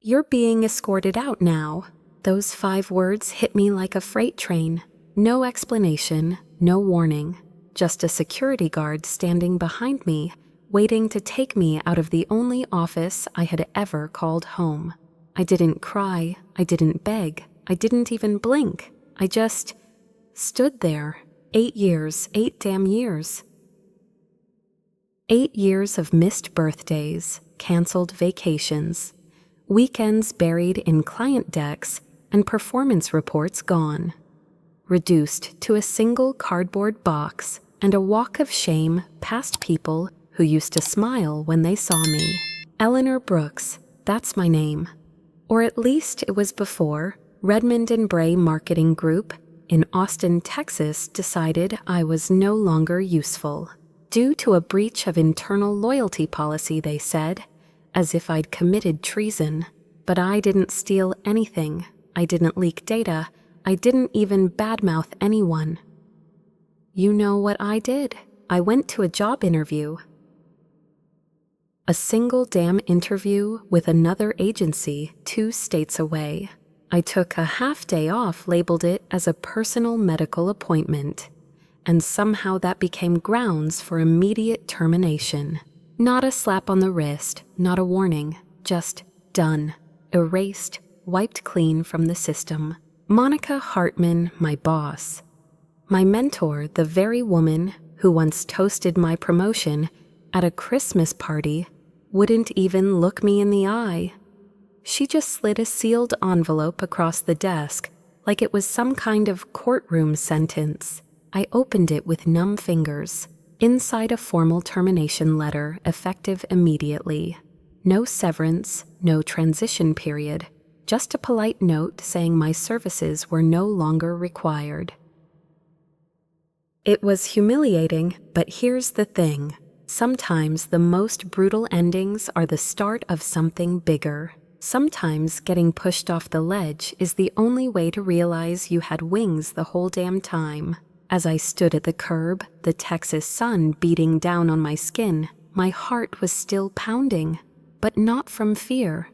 "You're being escorted out now." Those 5 words hit me like a freight train. No explanation, no warning, just a security guard standing behind me, waiting to take me out of the only office I had ever called home. I didn't cry, I didn't beg, I didn't even blink. I just stood there. 8 years, 8 damn years. 8 years of missed birthdays, canceled vacations, weekends buried in client decks, and performance reports gone. Reduced to a single cardboard box and a walk of shame past people who used to smile when they saw me. Eleanor Brooks, that's my name. Or at least it was before Redmond Bray Marketing Group in Austin, Texas decided I was no longer useful. Due to a breach of internal loyalty policy, they said, as if I'd committed treason. But I didn't steal anything. I didn't leak data. I didn't even badmouth anyone. You know what I did? I went to a job interview. A single damn interview with another agency 2 states away. I took a half day off, labeled it as a personal medical appointment, and somehow that became grounds for immediate termination. Not a slap on the wrist, not a warning, just done, erased, wiped clean from the system. Monica Hartman, my boss. My mentor, the very woman who once toasted my promotion at a Christmas party, wouldn't even look me in the eye. She just slid a sealed envelope across the desk like it was some kind of courtroom sentence. I opened it with numb fingers. Inside a formal termination letter, effective immediately. No severance, no transition period, just a polite note saying my services were no longer required. It was humiliating, but here's the thing. Sometimes the most brutal endings are the start of something bigger. Sometimes getting pushed off the ledge is the only way to realize you had wings the whole damn time. As I stood at the curb, the Texas sun beating down on my skin, my heart was still pounding, but not from fear.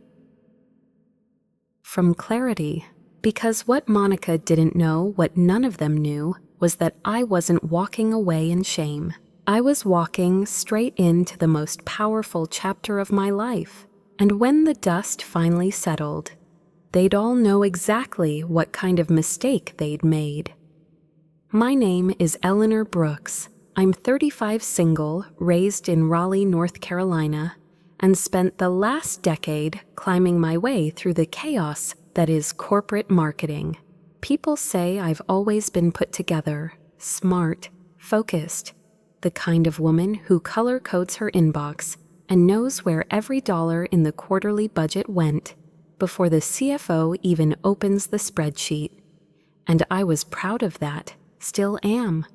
From clarity. Because what Monica didn't know, what none of them knew, was that I wasn't walking away in shame. I was walking straight into the most powerful chapter of my life. And when the dust finally settled, they'd all know exactly what kind of mistake they'd made. My name is Eleanor Brooks. I'm 35, single, raised in Raleigh, North Carolina, and spent the last decade climbing my way through the chaos that is corporate marketing. People say I've always been put together, smart, focused, the kind of woman who color codes her inbox and knows where every dollar in the quarterly budget went before the CFO even opens the spreadsheet. And I was proud of that, still am.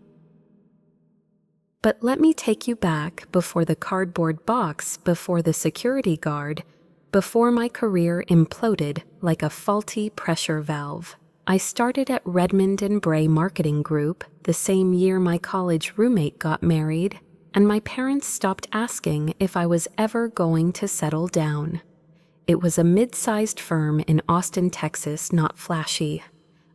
But let me take you back before the cardboard box, before the security guard, before my career imploded like a faulty pressure valve. I started at Redmond Bray Marketing Group the same year my college roommate got married, and my parents stopped asking if I was ever going to settle down. It was a mid-sized firm in Austin, Texas, not flashy,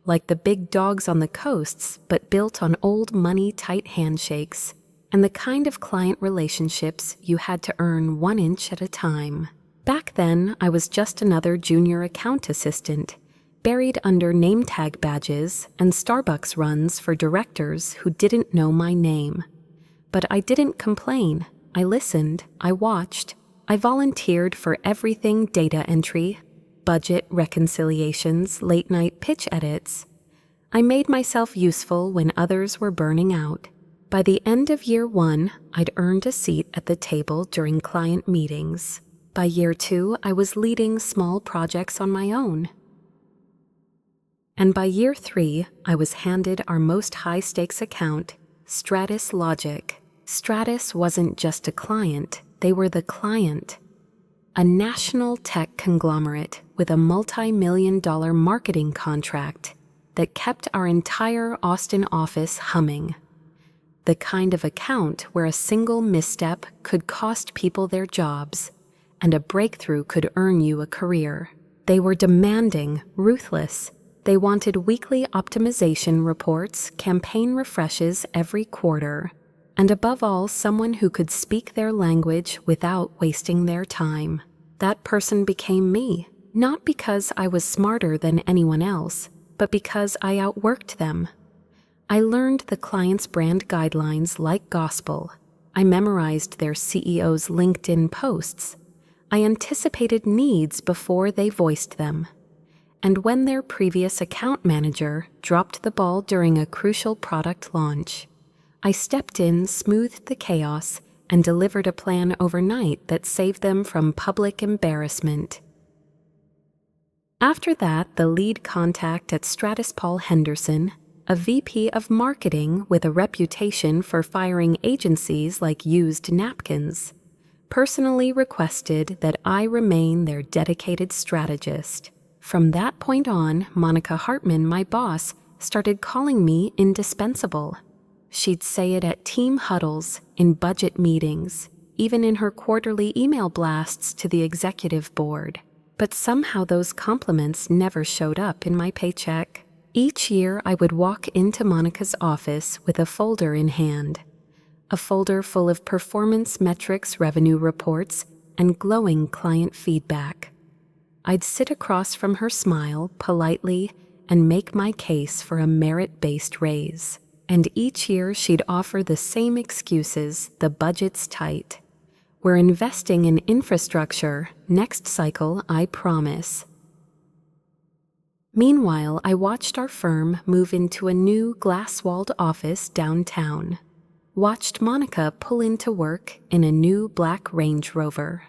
like the big dogs on the coasts, but built on old money-tight handshakes, and the kind of client relationships you had to earn 1 inch at a time. Back then, I was just another junior account assistant, buried under name tag badges and Starbucks runs for directors who didn't know my name. But I didn't complain. I listened, I watched, I volunteered for everything: data entry, budget reconciliations, late-night pitch edits. I made myself useful when others were burning out. By the end of year 1, I'd earned a seat at the table during client meetings. By year 2, I was leading small projects on my own. And by year 3, I was handed our most high-stakes account, Stratus Logic. Stratus wasn't just a client, they were the client. A national tech conglomerate with a multi-million-dollar marketing contract that kept our entire Austin office humming. The kind of account where a single misstep could cost people their jobs, and a breakthrough could earn you a career. They were demanding, ruthless. They wanted weekly optimization reports, campaign refreshes every quarter, and above all, someone who could speak their language without wasting their time. That person became me, not because I was smarter than anyone else, but because I outworked them. I learned the client's brand guidelines like gospel. I memorized their CEO's LinkedIn posts. I anticipated needs before they voiced them. And when their previous account manager dropped the ball during a crucial product launch, I stepped in, smoothed the chaos, and delivered a plan overnight that saved them from public embarrassment. After that, the lead contact at Stratus, Paul Henderson, a VP of marketing with a reputation for firing agencies like used napkins, personally requested that I remain their dedicated strategist. From that point on, Monica Hartman, my boss, started calling me indispensable. She'd say it at team huddles, in budget meetings, even in her quarterly email blasts to the executive board. But somehow those compliments never showed up in my paycheck. Each year I would walk into Monica's office with a folder in hand, a folder full of performance metrics, revenue reports, and glowing client feedback. I'd sit across from her, smile politely, and make my case for a merit-based raise. And each year she'd offer the same excuses: the budget's tight. We're investing in infrastructure. Next cycle, I promise. Meanwhile, I watched our firm move into a new glass-walled office downtown. Watched Monica pull into work in a new black Range Rover.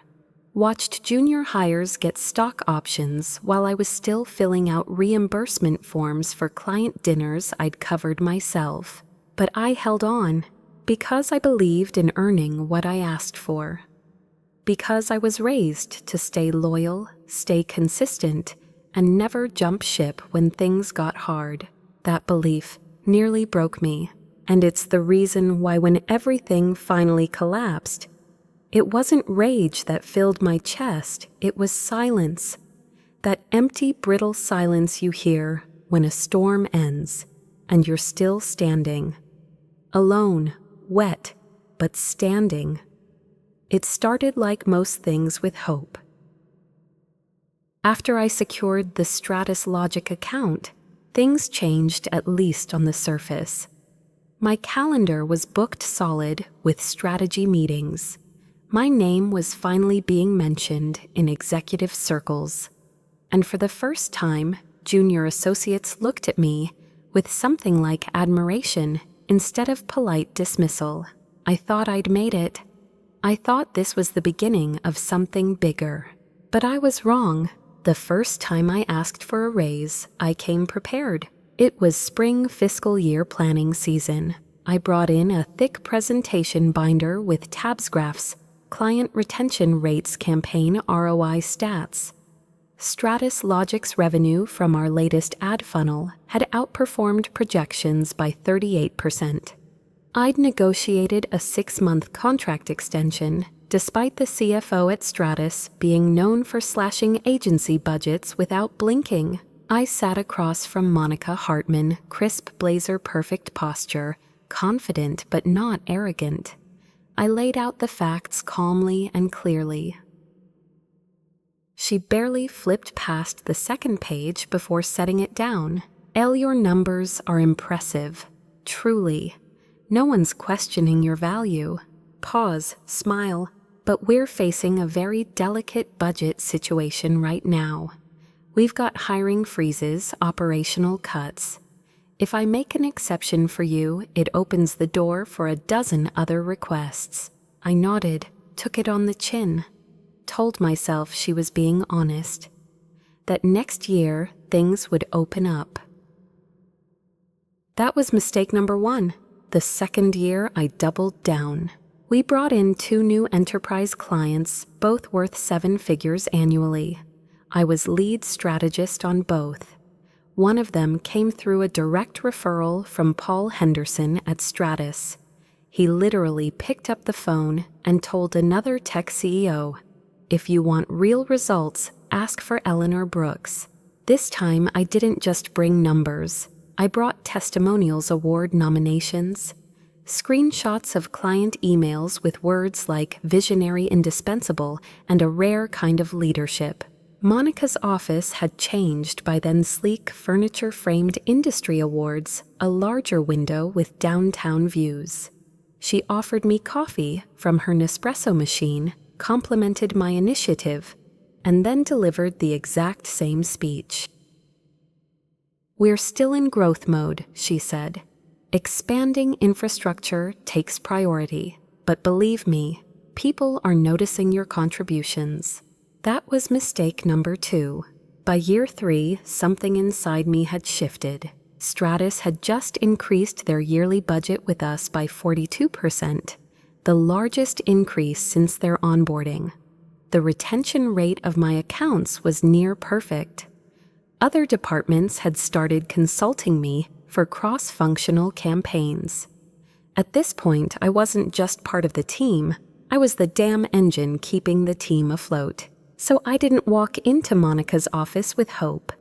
Watched junior hires get stock options while I was still filling out reimbursement forms for client dinners I'd covered myself. But I held on because I believed in earning what I asked for. Because I was raised to stay loyal, stay consistent, and never jump ship when things got hard. That belief nearly broke me, and it's the reason why when everything finally collapsed, it wasn't rage that filled my chest, it was silence. That empty, brittle silence you hear when a storm ends and you're still standing. Alone, wet, but standing. It started like most things with hope. After I secured the Stratus Logic account, things changed, at least on the surface. My calendar was booked solid with strategy meetings. My name was finally being mentioned in executive circles. And for the first time, junior associates looked at me with something like admiration instead of polite dismissal. I thought I'd made it. I thought this was the beginning of something bigger. But I was wrong. The first time I asked for a raise, I came prepared. It was spring fiscal year planning season. I brought in a thick presentation binder with tabs graphs, client retention rates, campaign ROI stats. Stratus Logic's revenue from our latest ad funnel had outperformed projections by 38%. I'd negotiated a 6-month contract extension, despite the CFO at Stratus being known for slashing agency budgets without blinking. I sat across from Monica Hartman, crisp blazer, perfect posture, confident but not arrogant. I laid out the facts calmly and clearly. She barely flipped past the second page before setting it down. Your numbers are impressive. Truly. No one's questioning your value. Pause, smile. But we're facing a very delicate budget situation right now. We've got hiring freezes, operational cuts. If I make an exception for you, it opens the door for a dozen other requests. I nodded, took it on the chin, told myself she was being honest, that next year things would open up. That was mistake number 1. The second year, I doubled down. We brought in 2 new enterprise clients, both worth 7 figures annually. I was lead strategist on both. One of them came through a direct referral from Paul Henderson at Stratus. He literally picked up the phone and told another tech CEO, "If you want real results, ask for Eleanor Brooks. This time I didn't just bring numbers. I brought testimonials, award nominations, screenshots of client emails with words like visionary, indispensable, and a rare kind of leadership. Monica's office had changed by then. Sleek furniture-framed industry awards, a larger window with downtown views. She offered me coffee from her Nespresso machine, complimented my initiative, and then delivered the exact same speech. "We're still in growth mode," she said. "Expanding infrastructure takes priority, but believe me, people are noticing your contributions." That was mistake number 2. By year 3, something inside me had shifted. Stratus had just increased their yearly budget with us by 42%, the largest increase since their onboarding. The retention rate of my accounts was near perfect. Other departments had started consulting me for cross-functional campaigns. At this point, I wasn't just part of the team, I was the damn engine keeping the team afloat. So I didn't walk into Monica's office with hope.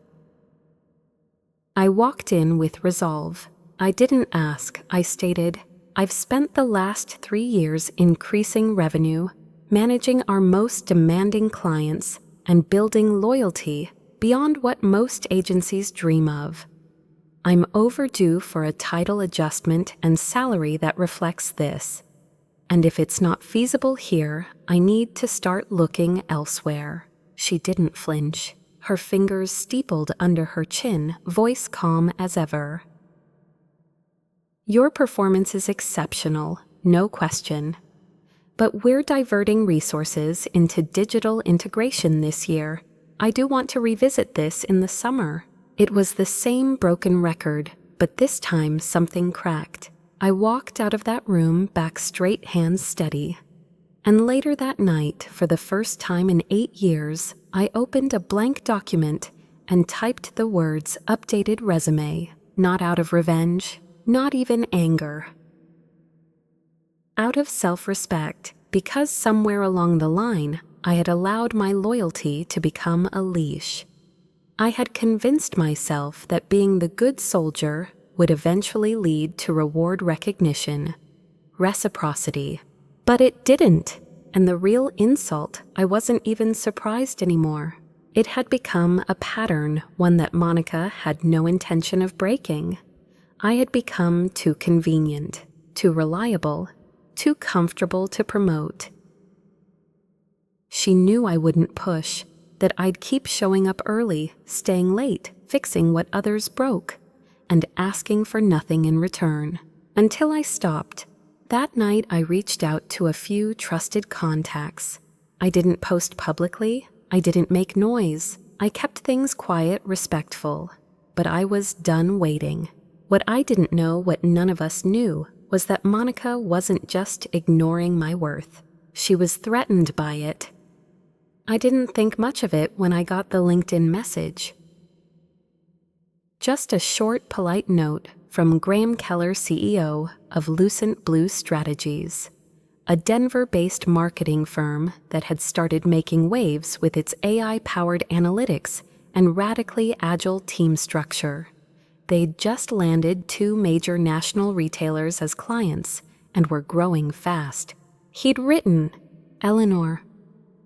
I walked in with resolve. I didn't ask, I stated, "I've spent the last 3 years increasing revenue, managing our most demanding clients, and building loyalty beyond what most agencies dream of. I'm overdue for a title adjustment and salary that reflects this. And if it's not feasible here, I need to start looking elsewhere." She didn't flinch. Her fingers steepled under her chin, voice calm as ever. "Your performance is exceptional, no question. But we're diverting resources into digital integration this year. I do want to revisit this in the summer." It was the same broken record, but this time something cracked. I walked out of that room back straight, hands steady. And later that night, for the first time in 8 years, I opened a blank document and typed the words "updated resume," not out of revenge, not even anger. Out of self-respect, because somewhere along the line, I had allowed my loyalty to become a leash. I had convinced myself that being the good soldier would eventually lead to reward recognition, reciprocity. But it didn't, and the real insult, I wasn't even surprised anymore. It had become a pattern, one that Monica had no intention of breaking. I had become too convenient, too reliable, too comfortable to promote. She knew I wouldn't push, that I'd keep showing up early, staying late, fixing what others broke, and asking for nothing in return. Until I stopped. That night I reached out to a few trusted contacts. I didn't post publicly, I didn't make noise, I kept things quiet, respectful. But I was done waiting. What I didn't know, what none of us knew, was that Monica wasn't just ignoring my worth. She was threatened by it. I didn't think much of it when I got the LinkedIn message. Just a short, polite note from Graham Keller, CEO of Lucent Blue Strategies, a Denver-based marketing firm that had started making waves with its AI-powered analytics and radically agile team structure. They'd just landed 2 major national retailers as clients and were growing fast. He'd written, "Eleanor,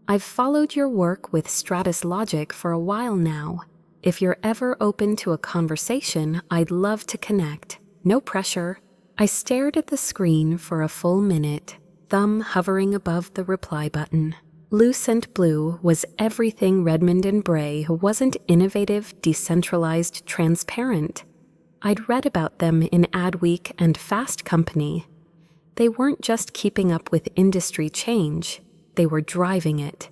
I've followed your work with Stratus Logic for a while now. If you're ever open to a conversation, I'd love to connect. No pressure." I stared at the screen for a full minute, thumb hovering above the reply button. Lucent Blue was everything Redmond Bray wasn't: innovative, decentralized, transparent. I'd read about them in Adweek and Fast Company. They weren't just keeping up with industry change, they were driving it.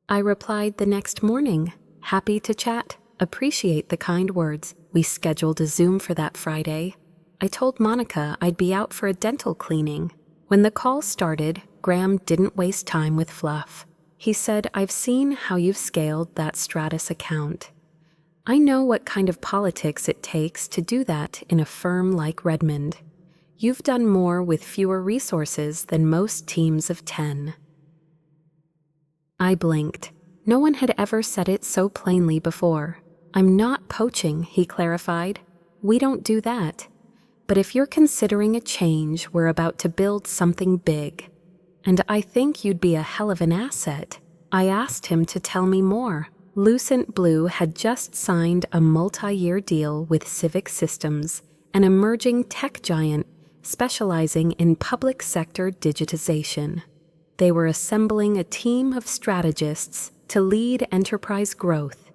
I replied the next morning, "Happy to chat, appreciate the kind words." We scheduled a Zoom for that Friday. I told Monica I'd be out for a dental cleaning. When the call started, Graham didn't waste time with fluff. He said, "I've seen how you've scaled that Stratus account. I know what kind of politics it takes to do that in a firm like Redmond. You've done more with fewer resources than most teams of 10. I blinked. No one had ever said it so plainly before. "I'm not poaching," he clarified. "We don't do that. But if you're considering a change, we're about to build something big. And I think you'd be a hell of an asset." I asked him to tell me more. Lucent Blue had just signed a multi-year deal with Civic Systems, an emerging tech giant specializing in public sector digitization. They were assembling a team of strategists to lead enterprise growth.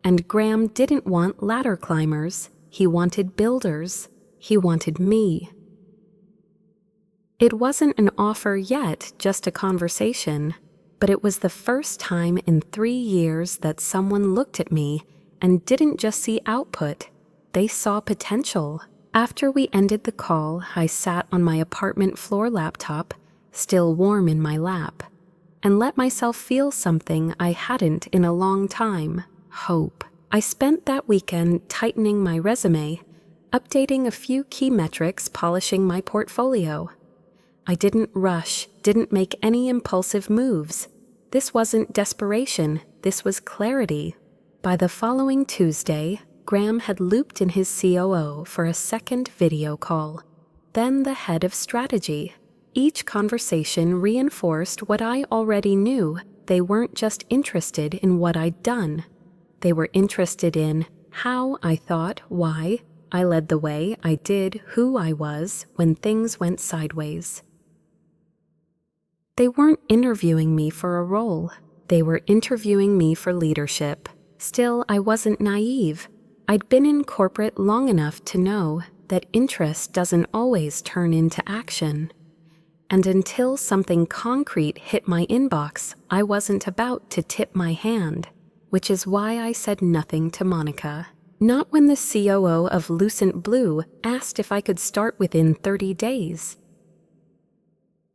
And Graham didn't want ladder climbers. He wanted builders. He wanted me. It wasn't an offer yet, just a conversation, but it was the first time in 3 years that someone looked at me and didn't just see output. They saw potential. After we ended the call, I sat on my apartment floor laptop, still warm in my lap, and let myself feel something I hadn't in a long time: hope. I spent that weekend tightening my resume, updating a few key metrics, polishing my portfolio. I didn't rush, didn't make any impulsive moves. This wasn't desperation, this was clarity. By the following Tuesday, Graham had looped in his COO for a second video call, then the head of strategy. Each conversation reinforced what I already knew. They weren't just interested in what I'd done. They were interested in how I thought, why I led the way I did, who I was when things went sideways. They weren't interviewing me for a role. They were interviewing me for leadership. Still, I wasn't naive. I'd been in corporate long enough to know that interest doesn't always turn into action. And until something concrete hit my inbox, I wasn't about to tip my hand, which is why I said nothing to Monica. Not when the COO of Lucent Blue asked if I could start within 30 days.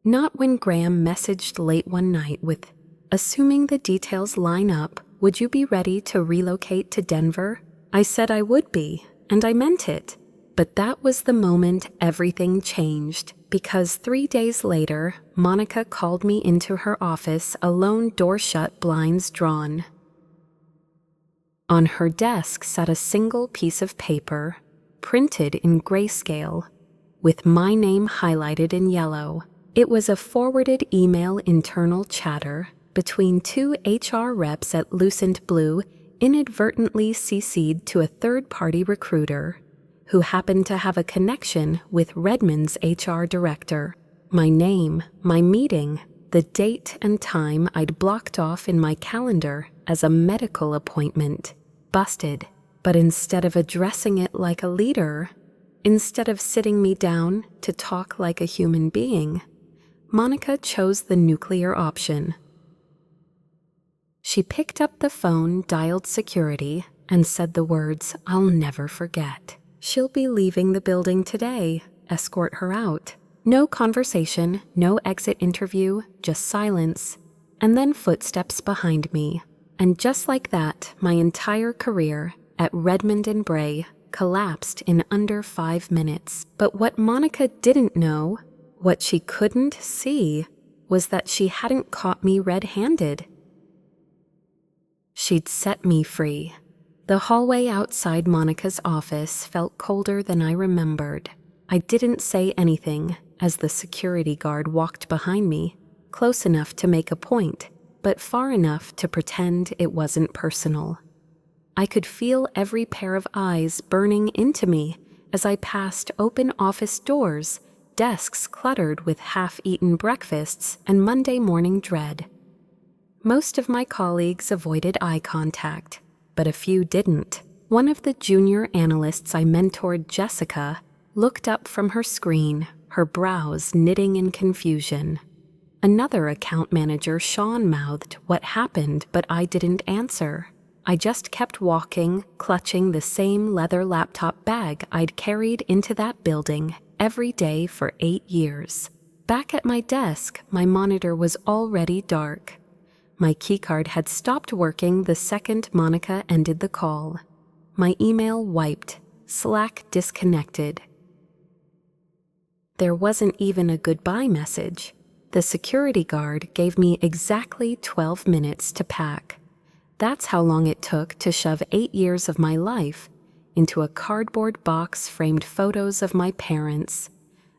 Not when Graham messaged late one night with, "Assuming the details line up, would you be ready to relocate to Denver?" I said I would be, and I meant it. But that was the moment everything changed, because 3 days later, Monica called me into her office, alone, door shut, blinds drawn. On her desk sat a single piece of paper, printed in grayscale, with my name highlighted in yellow. It was a forwarded email internal chatter between 2 HR reps at Lucent Blue, inadvertently CC'd to a third-party recruiter, who happened to have a connection with Redmond's HR director. My name, my meeting, the date and time I'd blocked off in my calendar as a medical appointment. Busted. But instead of addressing it like a leader, instead of sitting me down to talk like a human being, Monica chose the nuclear option. She picked up the phone, dialed security, and said the words I'll never forget. "She'll be leaving the building today. Escort her out." No conversation, no exit interview, just silence, and then footsteps behind me. And just like that, my entire career at Redmond Bray collapsed in under 5 minutes. But what Monica didn't know, what she couldn't see, was that she hadn't caught me red-handed. She'd set me free. The hallway outside Monica's office felt colder than I remembered. I didn't say anything as the security guard walked behind me, close enough to make a point, but far enough to pretend it wasn't personal. I could feel every pair of eyes burning into me as I passed open office doors, desks cluttered with half-eaten breakfasts, and Monday morning dread. Most of my colleagues avoided eye contact, but a few didn't. One of the junior analysts I mentored, Jessica, looked up from her screen, her brows knitting in confusion. Another account manager, Sean, mouthed what happened, but I didn't answer. I just kept walking, clutching the same leather laptop bag I'd carried into that building every day for 8 years. Back at my desk, my monitor was already dark. My keycard had stopped working the second Monica ended the call. My email wiped, Slack disconnected. There wasn't even a goodbye message. The security guard gave me exactly 12 minutes to pack. That's how long it took to shove 8 years of my life into a cardboard box framed photos of my parents,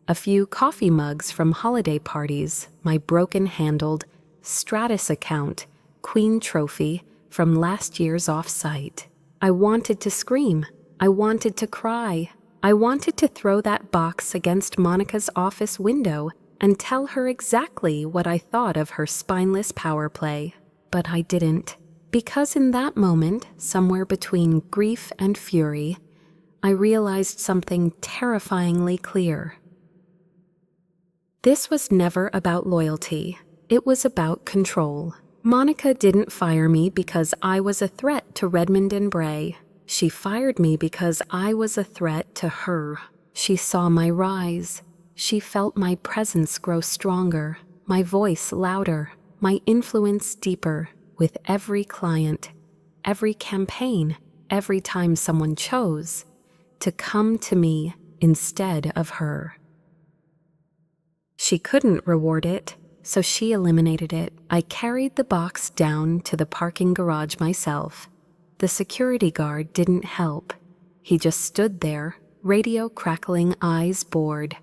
a few coffee mugs from holiday parties, my broken-handled Stratus account, Queen trophy from last year's off-site. I wanted to scream. I wanted to cry. I wanted to throw that box against Monica's office window and tell her exactly what I thought of her spineless power play. But I didn't. Because in that moment, somewhere between grief and fury, I realized something terrifyingly clear. This was never about loyalty. It was about control. Monica didn't fire me because I was a threat to Redmond Bray. She fired me because I was a threat to her. She saw my rise. She felt my presence grow stronger, my voice louder, my influence deeper with every client, every campaign, every time someone chose to come to me instead of her. She couldn't reward it, so she eliminated it. I carried the box down to the parking garage myself. The security guard didn't help. He just stood there, radio crackling, eyes bored,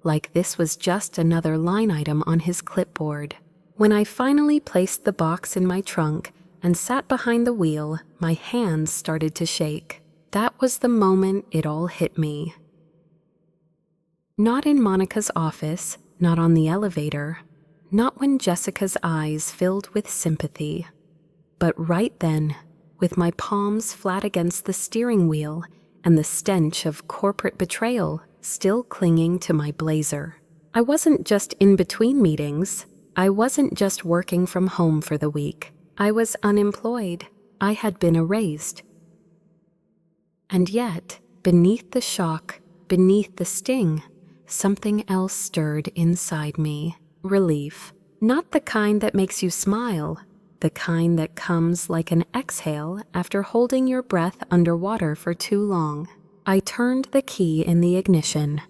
like this was just another line item on his clipboard. When I finally placed the box in my trunk and sat behind the wheel, my hands started to shake. That was the moment it all hit me. Not in Monica's office, not on the elevator, not when Jessica's eyes filled with sympathy, but right then, with my palms flat against the steering wheel and the stench of corporate betrayal still clinging to my blazer. I wasn't just in between meetings. I wasn't just working from home for the week. I was unemployed. I had been erased. And yet, beneath the shock, beneath the sting, something else stirred inside me. Relief. Not the kind that makes you smile, the kind that comes like an exhale after holding your breath underwater for too long. I turned the key in the ignition.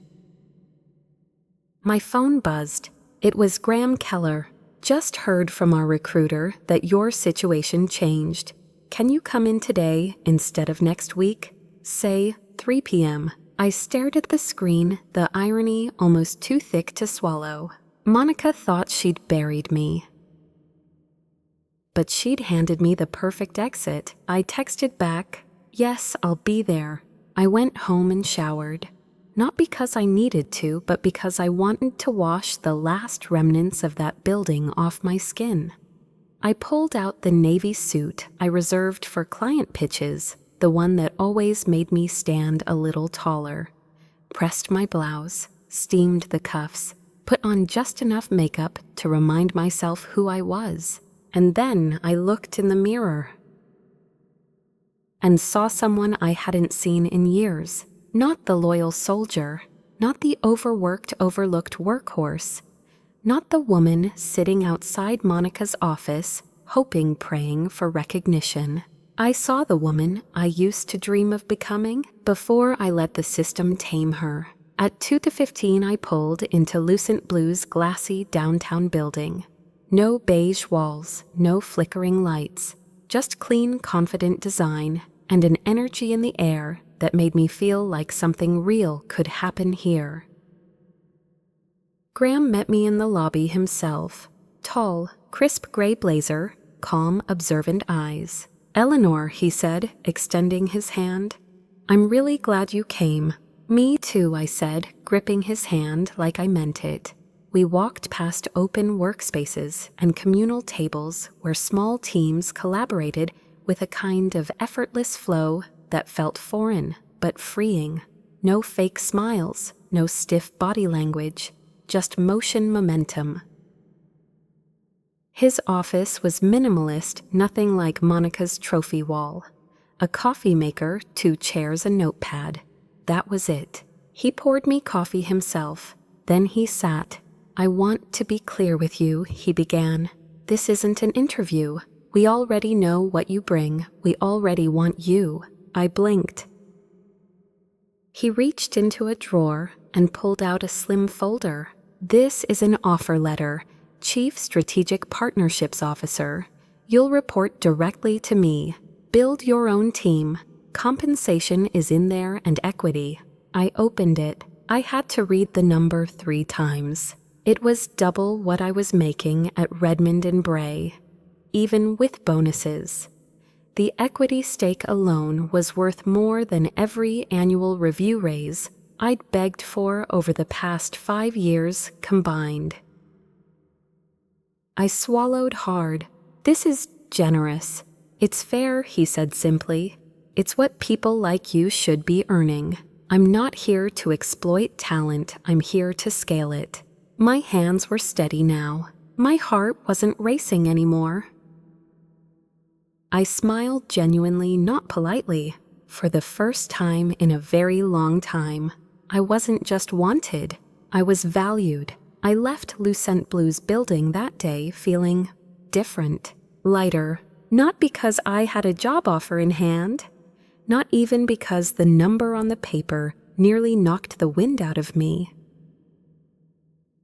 My phone buzzed. It was Graham Keller. Just heard from our recruiter that your situation changed. Can you come in today instead of next week? Say 3 p.m. I stared at the screen, the irony almost too thick to swallow. Monica thought she'd buried me. But she'd handed me the perfect exit. I texted back, "Yes, I'll be there." I went home and showered. Not because I needed to, but because I wanted to wash the last remnants of that building off my skin. I pulled out the navy suit I reserved for client pitches, the one that always made me stand a little taller, pressed my blouse, steamed the cuffs, put on just enough makeup to remind myself who I was, and then I looked in the mirror and saw someone I hadn't seen in years. Not the loyal soldier, not the overworked, overlooked workhorse, not the woman sitting outside Monica's office, hoping, praying for recognition. I saw the woman I used to dream of becoming before I let the system tame her. At 2:15, I pulled into Lucent Blue's glassy downtown building. No beige walls, no flickering lights, just clean, confident design and an energy in the air that made me feel like something real could happen here. Graham met me in the lobby himself. Tall, crisp gray blazer, calm, observant eyes. "Eleanor," he said, extending his hand. "I'm really glad you came." "Me too," I said, gripping his hand like I meant it. We walked past open workspaces and communal tables where small teams collaborated with a kind of effortless flow that felt foreign but freeing. No fake smiles, no stiff body language, just motion momentum. His office was minimalist, nothing like Monica's trophy wall. A coffee maker, 2 chairs, a notepad. That was it. He poured me coffee himself. Then he sat. "I want to be clear with you," he began. "This isn't an interview. We already know what you bring. We already want you." I blinked. He reached into a drawer and pulled out a slim folder. "This is an offer letter, Chief Strategic Partnerships Officer. You'll report directly to me. Build your own team. Compensation is in there and equity. I opened it. I had to read the number 3 times. It was double what I was making at Redmond Bray, even with bonuses. The equity stake alone was worth more than every annual review raise I'd begged for over the past 5 years combined. I swallowed hard. This is generous. It's fair, he said simply. It's what people like you should be earning. I'm not here to exploit talent. I'm here to scale it. My hands were steady now. My heart wasn't racing anymore. I smiled genuinely, not politely. For the first time in a very long time, I wasn't just wanted. I was valued. I left Lucent Blue's building that day feeling different, lighter, not because I had a job offer in hand, not even because the number on the paper nearly knocked the wind out of me.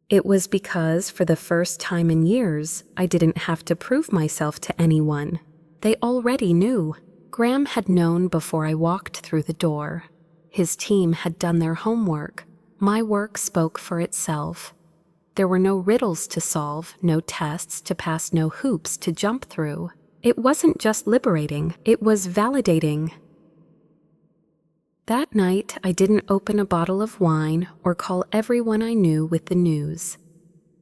It was because, for the first time in years, I didn't have to prove myself to anyone. They already knew. Graham had known before I walked through the door. His team had done their homework. My work spoke for itself. There were no riddles to solve, no tests to pass, no hoops to jump through. It wasn't just liberating, it was validating. That night, I didn't open a bottle of wine or call everyone I knew with the news.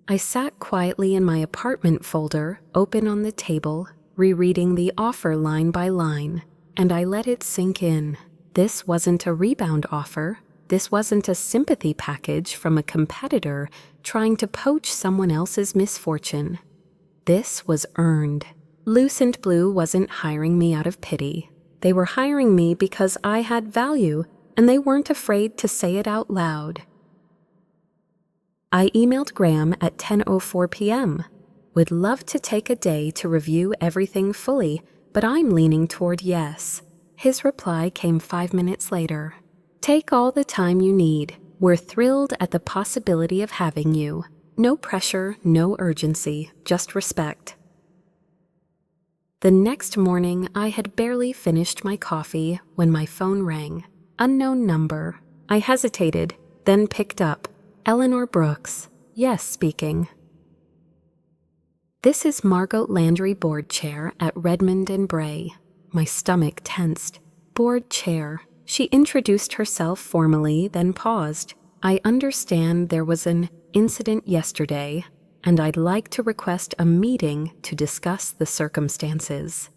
I sat quietly in my apartment folder, open on the table, rereading the offer line by line, and I let it sink in. This wasn't a rebound offer. This wasn't a sympathy package from a competitor trying to poach someone else's misfortune. This was earned. Lucent Blue wasn't hiring me out of pity. They were hiring me because I had value, and they weren't afraid to say it out loud. I emailed Graham at 10:04 p.m. Would love to take a day to review everything fully, but I'm leaning toward yes. His reply came 5 minutes later. Take all the time you need. We're thrilled at the possibility of having you. No pressure, no urgency, just respect. The next morning, I had barely finished my coffee when my phone rang. Unknown number. I hesitated, then picked up. Eleanor Brooks. Yes, speaking. This is Margot Landry, board chair at Redmond Bray. My stomach tensed. Board chair. She introduced herself formally, then paused. I understand there was an incident yesterday, and I'd like to request a meeting to discuss the circumstances.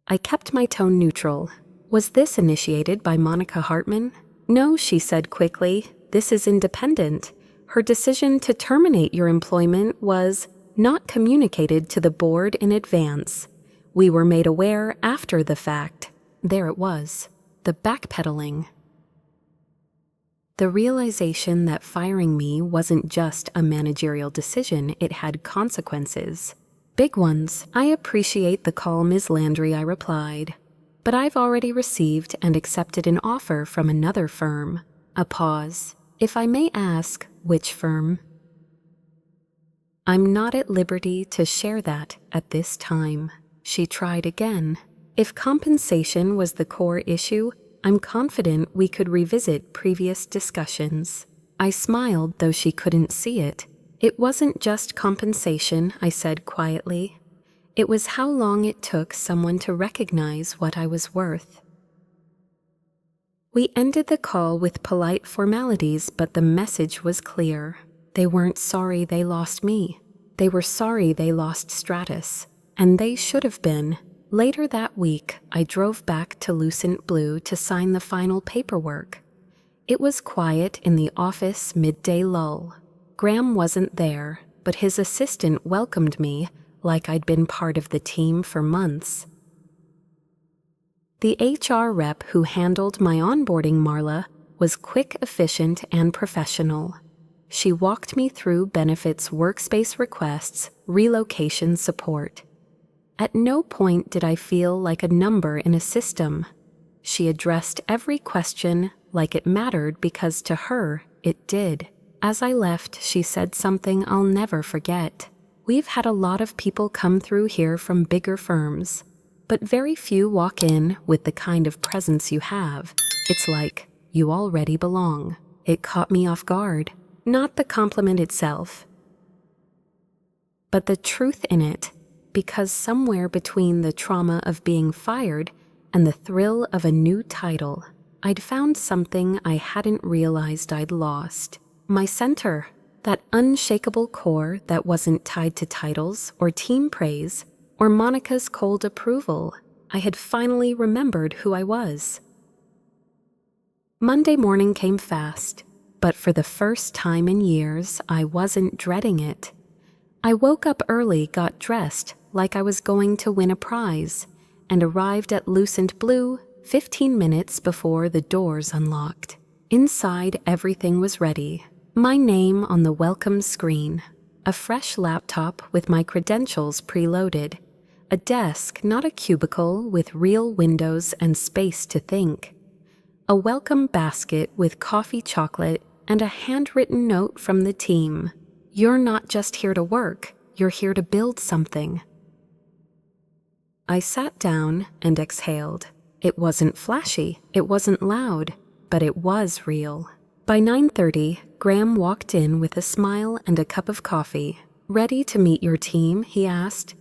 I kept my tone neutral. Was this initiated by Monica Hartman? No, she said quickly. This is independent. Her decision to terminate your employment was not communicated to the board in advance. We were made aware after the fact. There it was, the backpedaling. The realization that firing me wasn't just a managerial decision, it had consequences. Big ones. I appreciate the call, Ms. Landry, I replied. But I've already received and accepted an offer from another firm. A pause. If I may ask, which firm? I'm not at liberty to share that at this time. She tried again. If compensation was the core issue, I'm confident we could revisit previous discussions. I smiled, though she couldn't see it. It wasn't just compensation, I said quietly. It was how long it took someone to recognize what I was worth. We ended the call with polite formalities, but the message was clear. They weren't sorry they lost me. They were sorry they lost Stratus, and they should have been. Later that week, I drove back to Lucent Blue to sign the final paperwork. It was quiet in the office midday lull. Graham wasn't there, but his assistant welcomed me like I'd been part of the team for months. The HR rep who handled my onboarding, Marla, was quick, efficient, and professional. She walked me through benefits, workspace requests, relocation support. At no point did I feel like a number in a system. She addressed every question like it mattered because to her, it did. As I left, she said something I'll never forget. We've had a lot of people come through here from bigger firms, but very few walk in with the kind of presence you have. It's like you already belong. It caught me off guard. Not the compliment itself, but the truth in it, because somewhere between the trauma of being fired and the thrill of a new title, I'd found something I hadn't realized I'd lost. My center, that unshakable core that wasn't tied to titles or team praise or Monica's cold approval. I had finally remembered who I was. Monday morning came fast, but for the first time in years, I wasn't dreading it. I woke up early, got dressed like I was going to win a prize, and arrived at Lucent Blue 15 minutes before the doors unlocked. Inside, everything was ready. My name on the welcome screen, a fresh laptop with my credentials preloaded, a desk, not a cubicle, with real windows and space to think, a welcome basket with coffee, chocolate, and a handwritten note from the team. You're not just here to work, you're here to build something. I sat down and exhaled. It wasn't flashy, it wasn't loud, but it was real. By 9:30, Graham walked in with a smile and a cup of coffee. "Ready to meet your team?" he asked.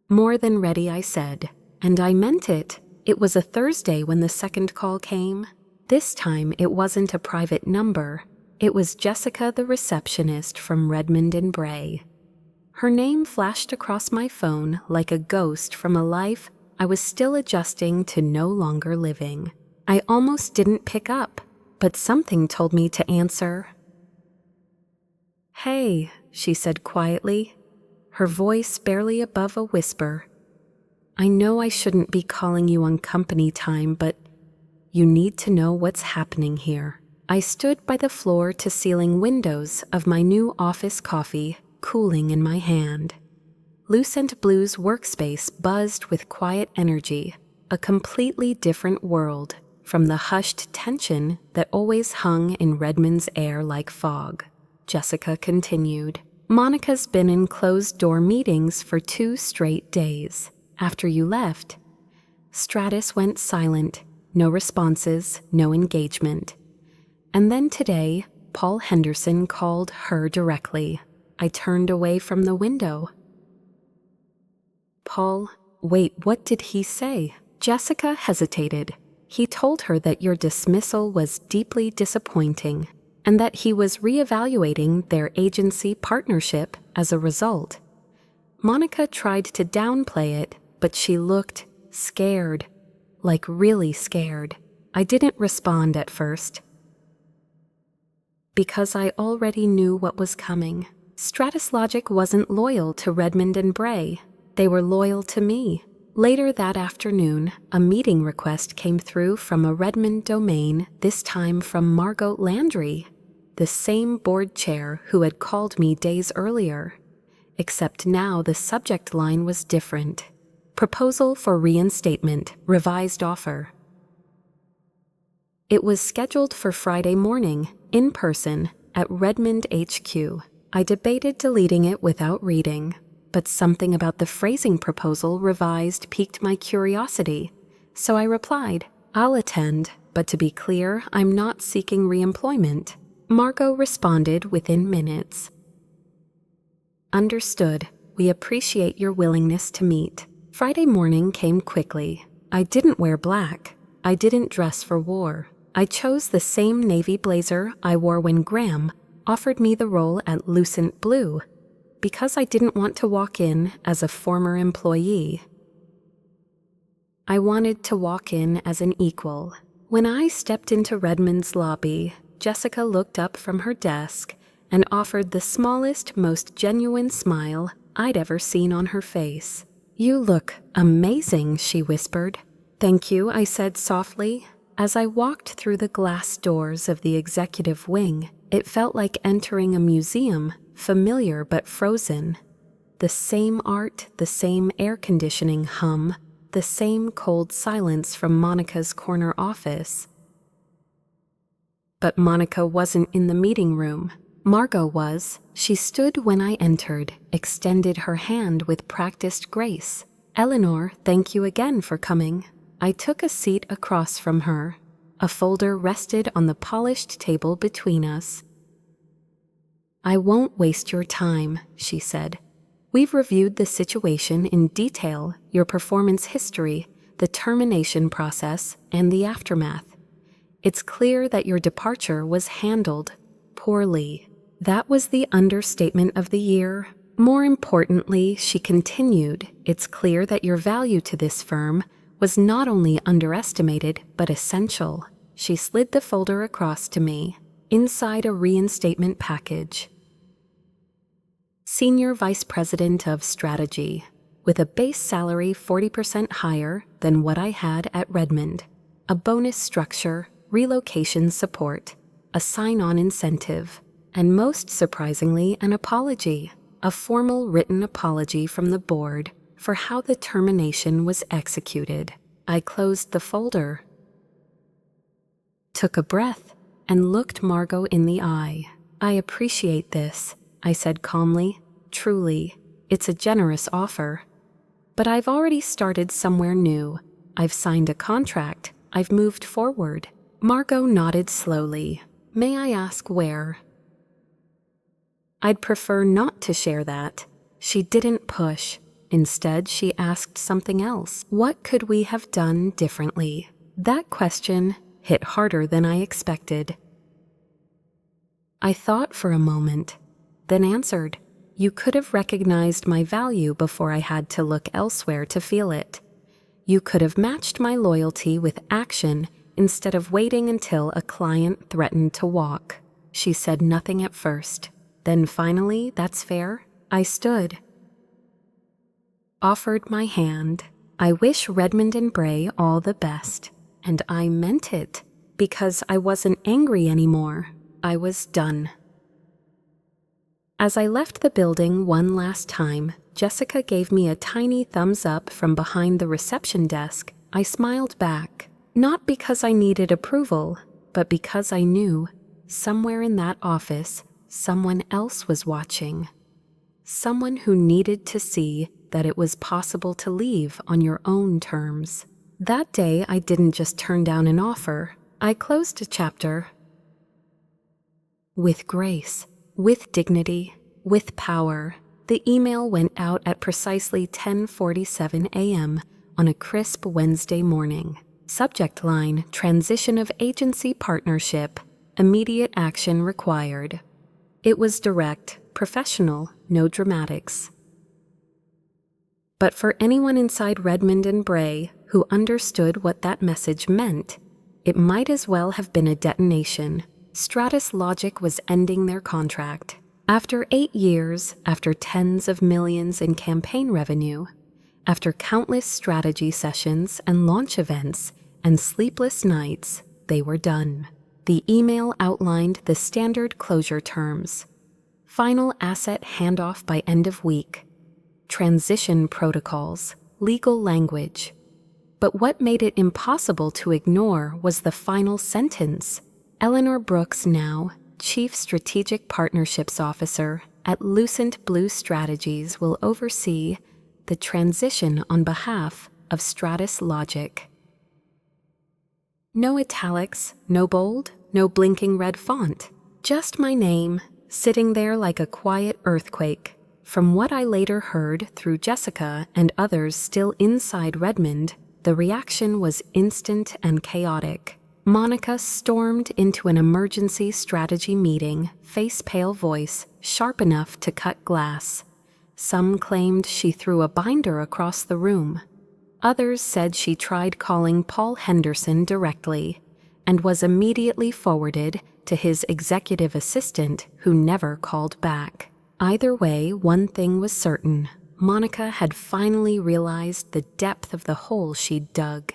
"More than ready," I said, and I meant it. It was a Thursday when the second call came. This time it wasn't a private number. It was Jessica, the receptionist from Redmond Bray. Her name flashed across my phone like a ghost from a life I was still adjusting to no longer living. I almost didn't pick up, but something told me to answer. "Hey," she said quietly, her voice barely above a whisper. "I know I shouldn't be calling you on company time, but you need to know what's happening here." I stood by the floor-to-ceiling windows of my new office coffee, cooling in my hand. Lucent Blue's workspace buzzed with quiet energy, a completely different world from the hushed tension that always hung in Redmond's air like fog. Jessica continued, "Monica's been in closed-door meetings for 2 straight days. After you left, Stratus went silent, no responses, no engagement. And then today, Paul Henderson called her directly. I turned away from the window. Paul, wait, what did he say?" Jessica hesitated. "He told her that your dismissal was deeply disappointing and that he was reevaluating their agency partnership as a result." Monica tried to downplay it, but she looked scared, like really scared. I didn't respond at first, because I already knew what was coming. Stratus Logic wasn't loyal to Redmond Bray. They were loyal to me. Later that afternoon, a meeting request came through from a Redmond domain, this time from Margot Landry, the same board chair who had called me days earlier. Except now the subject line was different. Proposal for reinstatement, revised offer. It was scheduled for Friday morning, in person, at Redmond HQ. I debated deleting it without reading, but something about the phrasing proposal revised piqued my curiosity, so I replied, "I'll attend, but to be clear, I'm not seeking reemployment." Margot responded within minutes. "Understood. We appreciate your willingness to meet." Friday morning came quickly. I didn't wear black. I didn't dress for war. I chose the same navy blazer I wore when Graham offered me the role at Lucent Blue, because I didn't want to walk in as a former employee. I wanted to walk in as an equal. When I stepped into Redmond's lobby, Jessica looked up from her desk and offered the smallest, most genuine smile I'd ever seen on her face. "You look amazing," she whispered. "Thank you," I said softly. As I walked through the glass doors of the executive wing, it felt like entering a museum, familiar but frozen. The same art, the same air conditioning hum, the same cold silence from Monica's corner office. But Monica wasn't in the meeting room. Margot was. She stood when I entered, extended her hand with practiced grace. Eleanor, thank you again for coming. I took a seat across from her. A folder rested on the polished table between us. I won't waste your time, she said. We've reviewed the situation in detail, your performance history, the termination process, and the aftermath. It's clear that your departure was handled poorly. That was the understatement of the year. More importantly, she continued, it's clear that your value to this firm was not only underestimated, but essential. She slid the folder across to me, inside a reinstatement package. Senior Vice President of Strategy, with a base salary 40% higher than what I had at Redmond, a bonus structure, relocation support, a sign-on incentive, and most surprisingly, an apology, a formal written apology from the board for how the termination was executed. I closed the folder, took a breath, and looked Margot in the eye. I appreciate this, I said calmly. Truly, it's a generous offer. But I've already started somewhere new. I've signed a contract. I've moved forward. Margot nodded slowly. May I ask where? I'd prefer not to share that. She didn't push. Instead, she asked something else. What could we have done differently? That question hit harder than I expected. I thought for a moment, then answered, you could have recognized my value before I had to look elsewhere to feel it. You could have matched my loyalty with action instead of waiting until a client threatened to walk. She said nothing at first. Then finally, that's fair. I stood, offered my hand. I wish Redmond Bray all the best. And I meant it, because I wasn't angry anymore. I was done. As I left the building one last time, Jessica gave me a tiny thumbs up from behind the reception desk. I smiled back, not because I needed approval, but because I knew, somewhere in that office, someone else was watching. Someone who needed to see that it was possible to leave on your own terms. That day, I didn't just turn down an offer. I closed a chapter with grace, with dignity, with power. The email went out at precisely 10:47 a.m. on a crisp Wednesday morning. Subject line, transition of agency partnership, immediate action required. It was direct, professional, no dramatics. But for anyone inside Redmond Bray who understood what that message meant, it might as well have been a detonation. Stratus Logic was ending their contract. After 8 years, after tens of millions in campaign revenue, after countless strategy sessions and launch events and sleepless nights, they were done. The email outlined the standard closure terms. Final asset handoff by end of week. Transition protocols, legal language. But what made it impossible to ignore was the final sentence. Eleanor Brooks, now Chief Strategic Partnerships Officer at Lucent Blue Strategies, will oversee the transition on behalf of Stratus Logic. No italics, no bold, no blinking red font. Just my name, sitting there like a quiet earthquake. From what I later heard through Jessica and others still inside Redmond, the reaction was instant and chaotic. Monica stormed into an emergency strategy meeting, face-pale voice, sharp enough to cut glass. Some claimed she threw a binder across the room. Others said she tried calling Paul Henderson directly and was immediately forwarded to his executive assistant, who never called back. Either way, one thing was certain. Monica had finally realized the depth of the hole she'd dug.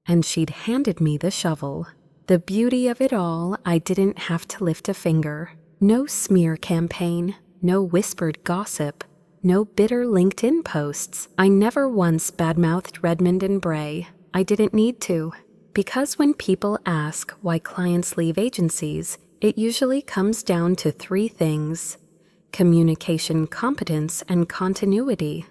And she'd handed me the shovel. The beauty of it all, I didn't have to lift a finger. No smear campaign, no whispered gossip, no bitter LinkedIn posts. I never once badmouthed Redmond Bray. I didn't need to. Because when people ask why clients leave agencies, It usually comes down to 3 things: communication competence and continuity.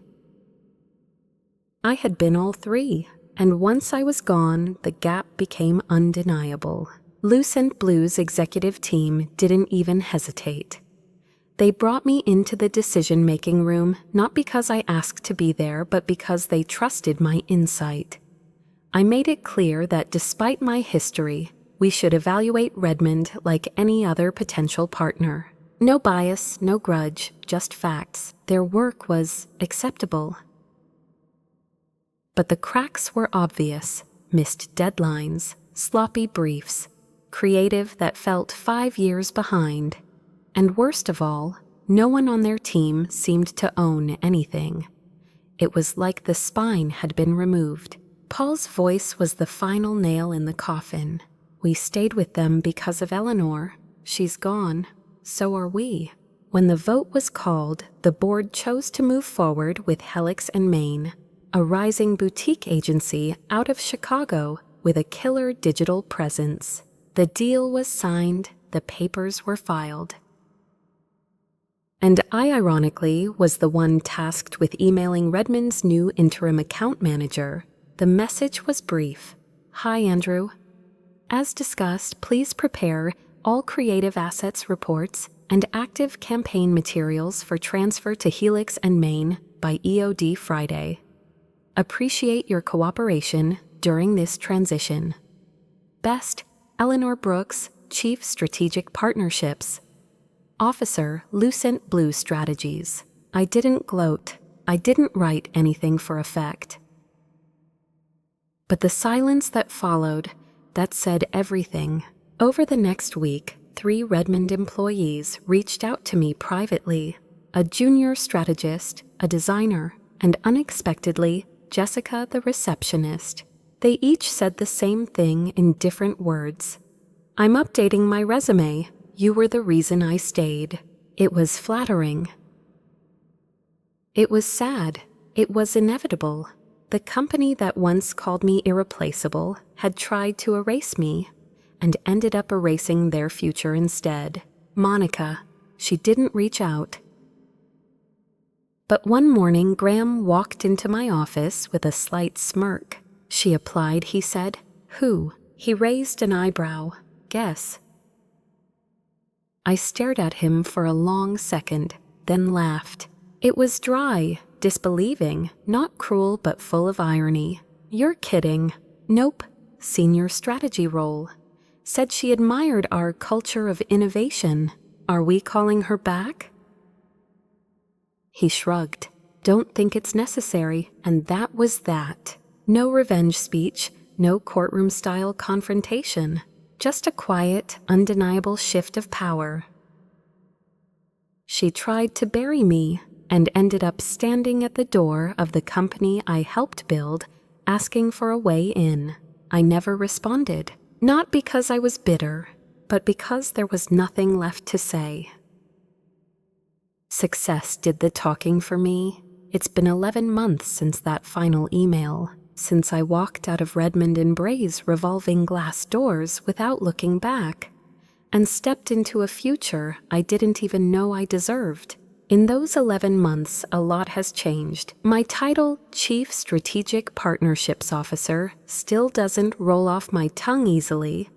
I had been all 3, and once I was gone, the gap became undeniable. Lucent Blue's executive team didn't even hesitate. They brought me into the decision-making room not because I asked to be there, but because they trusted my insight. I made it clear that despite my history, we should evaluate Redmond like any other potential partner. No bias, no grudge, just facts. Their work was acceptable. But the cracks were obvious: missed deadlines, sloppy briefs, creative that felt 5 years behind. And worst of all, no one on their team seemed to own anything. It was like the spine had been removed. Paul's voice was the final nail in the coffin. We stayed with them because of Eleanor. She's gone. So are we. When the vote was called, the board chose to move forward with Helix & Main, a rising boutique agency out of Chicago with a killer digital presence. The deal was signed, the papers were filed. And I, ironically, was the one tasked with emailing Redmond's new interim account manager. The message was brief. Hi, Andrew. As discussed, please prepare all creative assets reports and active campaign materials for transfer to Helix & Main by EOD Friday. Appreciate your cooperation during this transition. Best, Eleanor Brooks, Chief Strategic Partnerships. Officer, Lucent Blue Strategies. I didn't gloat. I didn't write anything for effect. But the silence that followed, that said everything. Over the next week, 3 Redmond employees reached out to me privately: a junior strategist, a designer, and unexpectedly, Jessica the receptionist. They each said the same thing in different words. I'm updating my resume. You were the reason I stayed. It was flattering. It was sad. It was inevitable. The company that once called me irreplaceable had tried to erase me and ended up erasing their future instead. Monica. She didn't reach out. But one morning, Graham walked into my office with a slight smirk. She applied, he said. Who? He raised an eyebrow. Guess. I stared at him for a long second, then laughed. It was dry, disbelieving, not cruel but full of irony. You're kidding. Nope. Senior strategy role. Said she admired our culture of innovation. Are we calling her back? He shrugged. Don't think it's necessary, and that was that. No revenge speech, no courtroom-style confrontation. Just a quiet, undeniable shift of power. She tried to bury me and ended up standing at the door of the company I helped build, asking for a way in. I never responded, not because I was bitter, but because there was nothing left to say. Success did the talking for me. It's been 11 months since that final email, since I walked out of Redmond Bray's revolving glass doors without looking back, and stepped into a future I didn't even know I deserved. In those 11 months, a lot has changed. My title, Chief Strategic Partnerships Officer, still doesn't roll off my tongue easily.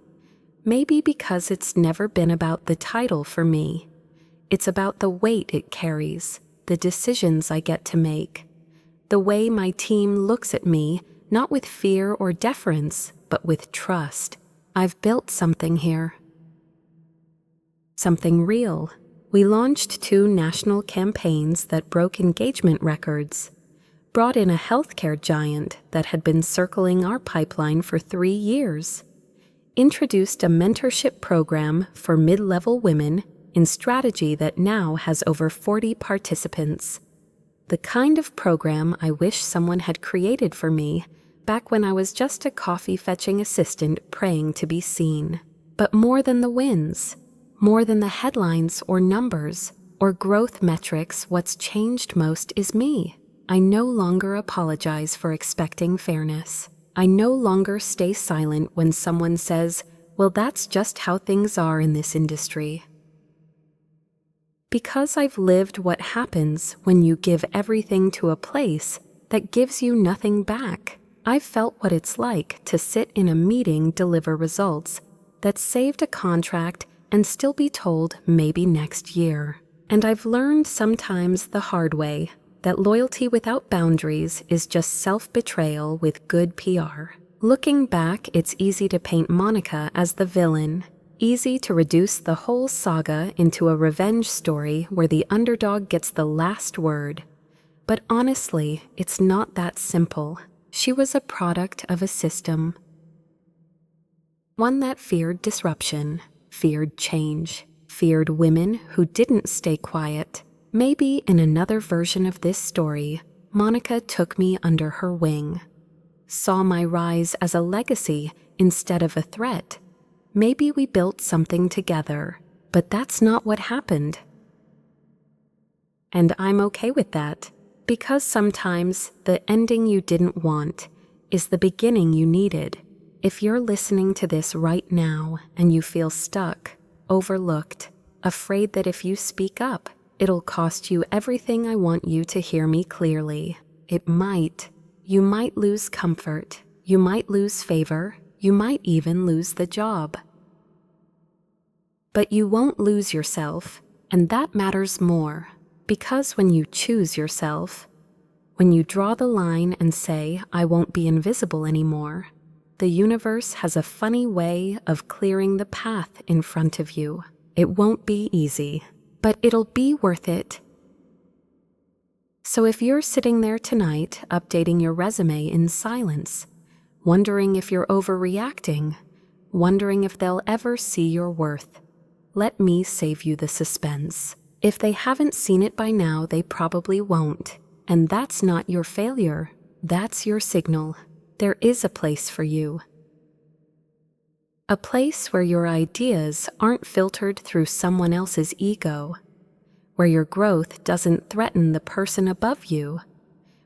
Maybe because it's never been about the title for me. It's about the weight it carries, the decisions I get to make, the way my team looks at me, not with fear or deference, but with trust. I've built something here. Something real. We launched 2 national campaigns that broke engagement records, brought in a healthcare giant that had been circling our pipeline for 3 years, introduced a mentorship program for mid-level women in strategy that now has over 40 participants. The kind of program I wish someone had created for me back when I was just a coffee-fetching assistant praying to be seen. But more than the wins, more than the headlines or numbers or growth metrics, what's changed most is me. I no longer apologize for expecting fairness. I no longer stay silent when someone says, Well, that's just how things are in this industry. Because I've lived what happens when you give everything to a place that gives you nothing back. I've felt what it's like to sit in a meeting, deliver results that saved a contract, and still be told maybe next year. And I've learned sometimes the hard way that loyalty without boundaries is just self-betrayal with good PR. Looking back, it's easy to paint Monica as the villain, easy to reduce the whole saga into a revenge story where the underdog gets the last word. But honestly, it's not that simple. She was a product of a system. One that feared disruption, feared change, feared women who didn't stay quiet. Maybe in another version of this story, Monica took me under her wing, saw my rise as a legacy instead of a threat. Maybe we built something together, but that's not what happened. And I'm okay with that, because sometimes the ending you didn't want is the beginning you needed. If you're listening to this right now and you feel stuck, overlooked, afraid that if you speak up, it'll cost you everything, I want you to hear me clearly. You might lose comfort, you might lose favor, you might even lose the job. But you won't lose yourself, and that matters more, because when you choose yourself, when you draw the line and say, I won't be invisible anymore, the universe has a funny way of clearing the path in front of you. It won't be easy, but it'll be worth it. So if you're sitting there tonight updating your resume in silence, wondering if you're overreacting, wondering if they'll ever see your worth, let me save you the suspense. If they haven't seen it by now, they probably won't. And that's not your failure. That's your signal. There is a place for you. A place where your ideas aren't filtered through someone else's ego, where your growth doesn't threaten the person above you,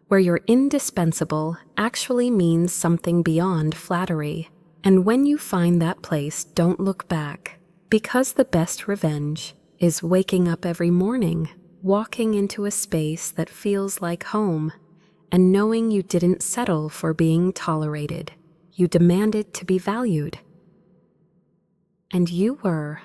where your indispensable actually means something beyond flattery. And when you find that place, don't look back, because the best revenge is waking up every morning, walking into a space that feels like home, and knowing you didn't settle for being tolerated. You demanded to be valued. And you were